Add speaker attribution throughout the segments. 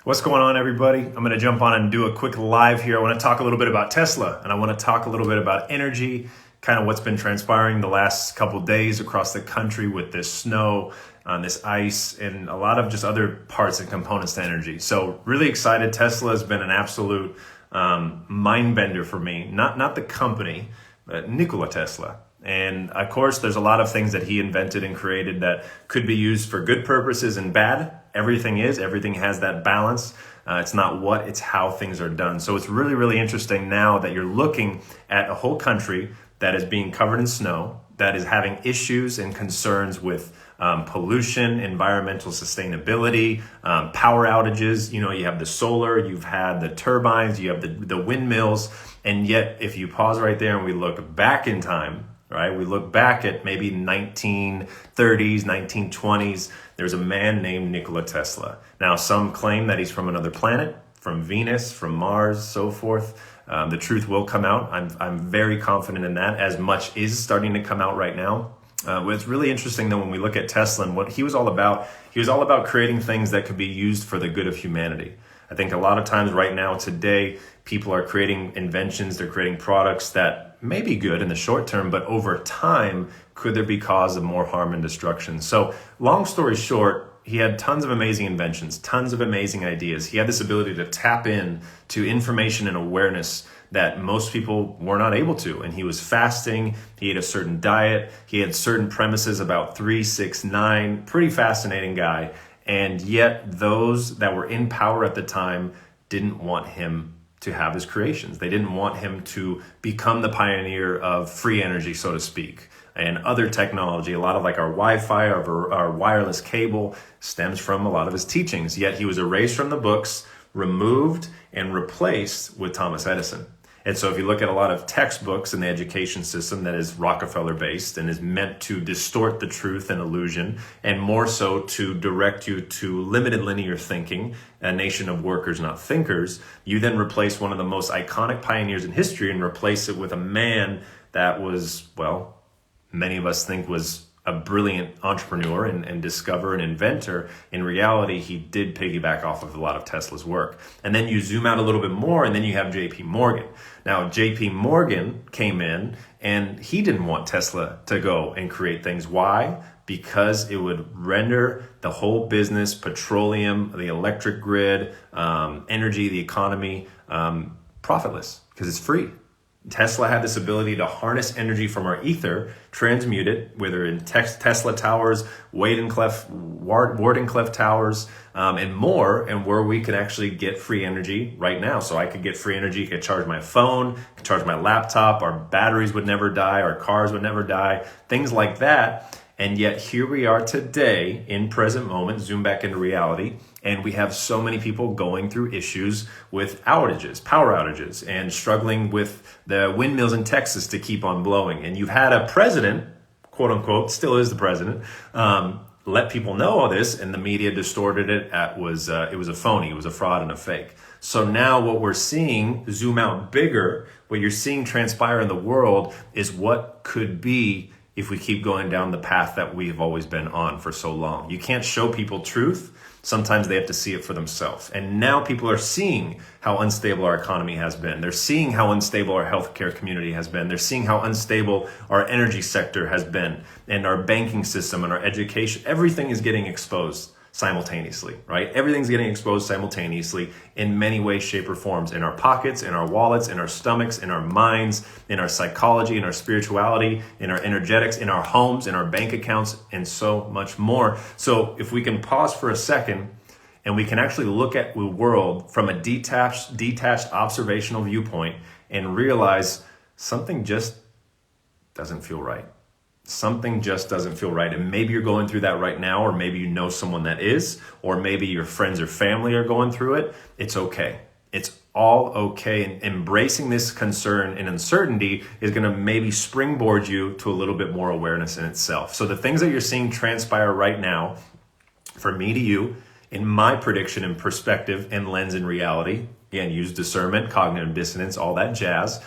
Speaker 1: What's going on, everybody? I'm going to jump on and do a quick live here. I want to talk a little bit about Tesla, and I want to talk a little bit about energy, kind of what's been transpiring the last couple of days across the country with this snow, this ice, and a lot of just other parts and components to energy. So really excited. Tesla has been an absolute mind bender for me. Not the company, but Nikola Tesla. And of course, there's a lot of things that he invented and created that could be used for good purposes and bad. Everything has that balance. It's not what, it's how things are done. So it's really, really interesting now that you're looking at a whole country that is being covered in snow, that is having issues and concerns with pollution, environmental sustainability, power outages. You know, you have the solar, you've had the turbines, you have the windmills. And yet, if you pause right there and we look back in time, right? We look back at maybe 1930s, 1920s. There's a man named Nikola Tesla. Now, some claim that he's from another planet, from Venus, from Mars, so forth. The truth will come out. I'm very confident in that, as much is starting to come out right now. What's really interesting, though, when we look at Tesla and what he was all about creating things that could be used for the good of humanity. I think a lot of times right now, today, people are creating inventions, they're creating products that may be good in the short term, but over time, could there be cause of more harm and destruction? So long story short, he had tons of amazing inventions, tons of amazing ideas. He had this ability to tap in to information and awareness that most people were not able to. And he was fasting, he ate a certain diet, he had certain premises about 3, 6, 9, pretty fascinating guy. And yet those that were in power at the time didn't want him to have his creations. They didn't want him to become the pioneer of free energy, so to speak, and other technology. A lot of like our Wi-Fi, our wireless cable stems from a lot of his teachings. Yet he was erased from the books, removed, and replaced with Thomas Edison. And so if you look at a lot of textbooks in the education system that is Rockefeller based and is meant to distort the truth and illusion, and more so to direct you to limited linear thinking, a nation of workers, not thinkers, you then replace one of the most iconic pioneers in history and replace it with a man that was, well, many of us think was a brilliant entrepreneur and discoverer and inventor. In reality, he did piggyback off of a lot of Tesla's work. And then you zoom out a little bit more, and then you have J.P. Morgan. Now, J.P. Morgan came in, and he didn't want Tesla to go and create things. Why? Because it would render the whole business, petroleum, the electric grid, energy, the economy, profitless, because it's free. Tesla had this ability to harness energy from our ether, transmute it, whether in Tesla towers, Wardenclyffe towers, and more, and where we can actually get free energy right now. So I could get free energy, could charge my phone, could charge my laptop, our batteries would never die, our cars would never die, things like that. And yet here we are today in present moment, zoom back into reality, and we have so many people going through issues with outages, power outages, and struggling with the windmills in Texas to keep on blowing. And you've had a president, quote unquote, still is the president, let people know all this, and the media distorted it. It was a phony, it was a fraud and a fake. So now what we're seeing, zoom out bigger, what you're seeing transpire in the world is what could be if we keep going down the path that we've always been on for so long. You can't show people truth. Sometimes they have to see it for themselves. And now people are seeing how unstable our economy has been. They're seeing how unstable our healthcare community has been. They're seeing how unstable our energy sector has been, and our banking system and our education. Everything is getting exposed simultaneously, right? Everything's getting exposed simultaneously in many ways, shape, or forms, in our pockets, in our wallets, in our stomachs, in our minds, in our psychology, in our spirituality, in our energetics, in our homes, in our bank accounts, and so much more. So if we can pause for a second and we can actually look at the world from a detached observational viewpoint and realize something just doesn't feel right. Something just doesn't feel right. And maybe you're going through that right now, or maybe you know someone that is, or maybe your friends or family are going through it. It's okay. It's all okay. And embracing this concern and uncertainty is going to maybe springboard you to a little bit more awareness in itself. So the things that you're seeing transpire right now, for me to you, in my prediction and perspective and lens in reality, again, use discernment, cognitive dissonance, all that jazz,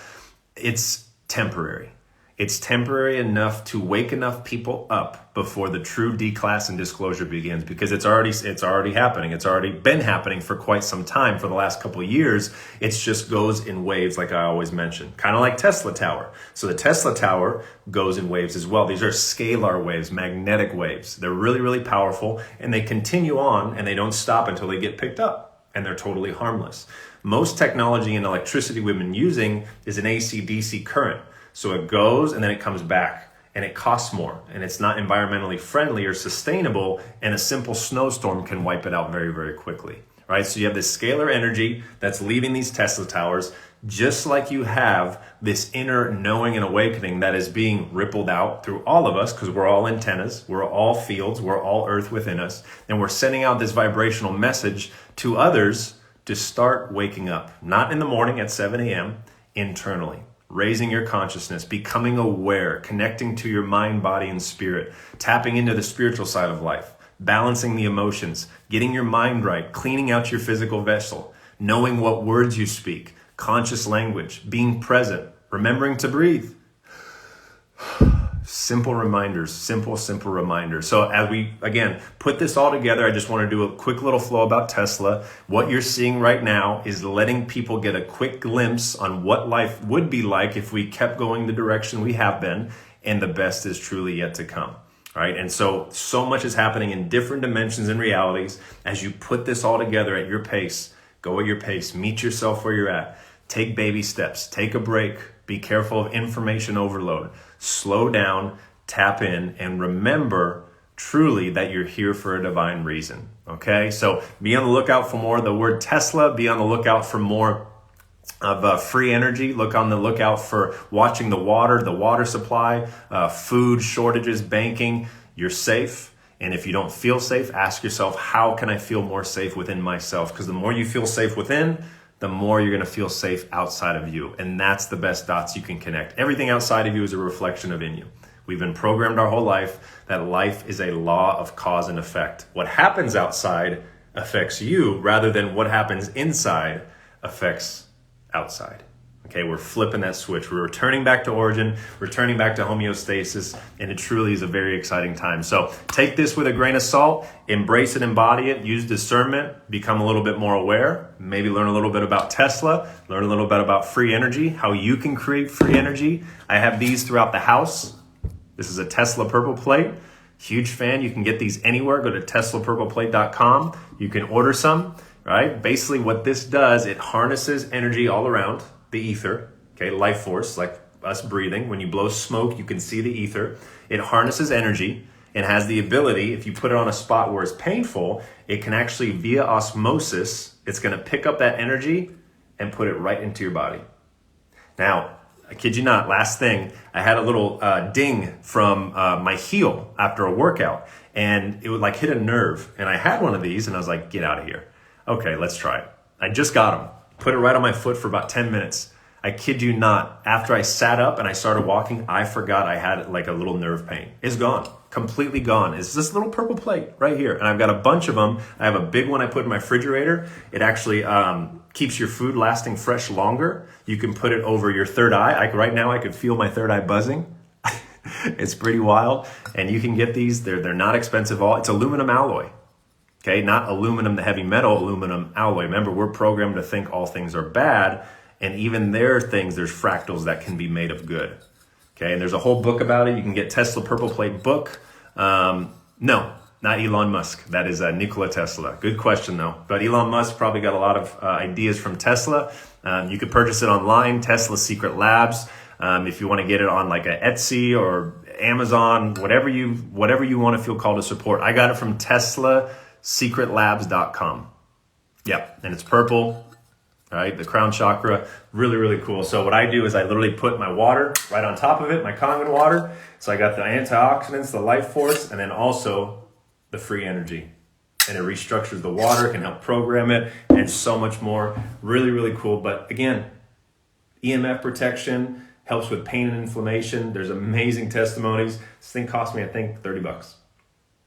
Speaker 1: it's temporary. It's temporary enough to wake enough people up before the true declass and disclosure begins, because it's already happening. It's already been happening for quite some time. For the last couple of years, it just goes in waves, like I always mention, kind of like Tesla Tower. So the Tesla Tower goes in waves as well. These are scalar waves, magnetic waves. They're really, really powerful, and they continue on, and they don't stop until they get picked up, and they're totally harmless. Most technology and electricity we've been using is an AC/DC current. So it goes and then it comes back, and it costs more, and it's not environmentally friendly or sustainable, and a simple snowstorm can wipe it out very, very quickly, right? So you have this scalar energy that's leaving these Tesla towers, just like you have this inner knowing and awakening that is being rippled out through all of us, because we're all antennas, we're all fields, we're all earth within us, and we're sending out this vibrational message to others to start waking up, not in the morning at 7 a.m., internally. Raising your consciousness, becoming aware, connecting to your mind, body, and spirit, tapping into the spiritual side of life, balancing the emotions, getting your mind right, cleaning out your physical vessel, knowing what words you speak, conscious language, being present, remembering to breathe. Simple reminders, simple reminders. So as we, again, put this all together, I just want to do a quick little flow about Tesla. What you're seeing right now is letting people get a quick glimpse on what life would be like if we kept going the direction we have been, and the best is truly yet to come. All right, and so much is happening in different dimensions and realities. As you put this all together at your pace, go at your pace, meet yourself where you're at, take baby steps, take a break, be careful of information overload, slow down, tap in, and remember truly that you're here for a divine reason, okay? So be on the lookout for more of the word Tesla, be on the lookout for more of free energy, look on the lookout for watching the water supply, food shortages, banking. You're safe. And if you don't feel safe, ask yourself, how can I feel more safe within myself? Because the more you feel safe within, the more you're going to feel safe outside of you. And that's the best dots you can connect. Everything outside of you is a reflection of in you. We've been programmed our whole life that life is a law of cause and effect. What happens outside affects you, rather than what happens inside affects outside. Okay, we're flipping that switch. We're returning back to origin, returning back to homeostasis, and it truly is a very exciting time. So take this with a grain of salt, embrace it, embody it, use discernment, become a little bit more aware, maybe learn a little bit about Tesla, learn a little bit about free energy, how you can create free energy. I have these throughout the house. This is a Tesla purple plate. Huge fan. You can get these anywhere. Go to teslapurpleplate.com. You can order some, right? Basically what this does, it harnesses energy all around. The ether, okay, life force, like us breathing. When you blow smoke, you can see the ether. It harnesses energy and has the ability, if you put it on a spot where it's painful, it can actually, via osmosis, it's going to pick up that energy and put it right into your body. Now, I kid you not, last thing, I had a little ding from my heel after a workout, and it would like hit a nerve. And I had one of these, and I was like, get out of here. Okay, let's try it. I just got them. Put it right on my foot for about 10 minutes. I kid you not, after I sat up and I started walking, I forgot I had like a little nerve pain. It's gone, completely gone. It's this little purple plate right here. And I've got a bunch of them. I have a big one I put in my refrigerator. It actually keeps your food lasting fresh longer. You can put it over your third eye. Right now I could feel my third eye buzzing. It's pretty wild. And you can get these, they're not expensive at all. It's aluminum alloy. Okay, not aluminum, the heavy metal, aluminum alloy. Remember, we're programmed to think all things are bad, and even there's fractals that can be made of good. Okay, and there's a whole book about it. You can get Tesla Purple Plate book. No, not Elon Musk. That is Nikola Tesla. Good question, though. But Elon Musk probably got a lot of ideas from Tesla. You could purchase it online, Tesla Secret Labs. If you want to get it on like a Etsy or Amazon, whatever you want to feel called to support. I got it from teslaSecretLabs.com. Yep, and it's purple. All right, the crown chakra, really, really cool. So what I do is I literally put my water right on top of it, my Kangen water. So I got the antioxidants, the life force, and then also the free energy. And it restructures the water, can help program it, and so much more. Really, really cool. But again, EMF protection, helps with pain and inflammation. There's amazing testimonies. This thing cost me, I think, $30.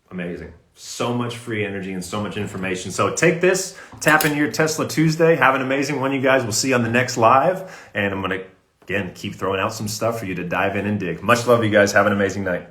Speaker 1: Amazing. So much free energy and so much information. So take this, tap into your Tesla Tuesday. Have an amazing one, you guys. We'll see you on the next live. And I'm going to again, keep throwing out some stuff for you to dive in and dig. Much love, you guys. Have an amazing night.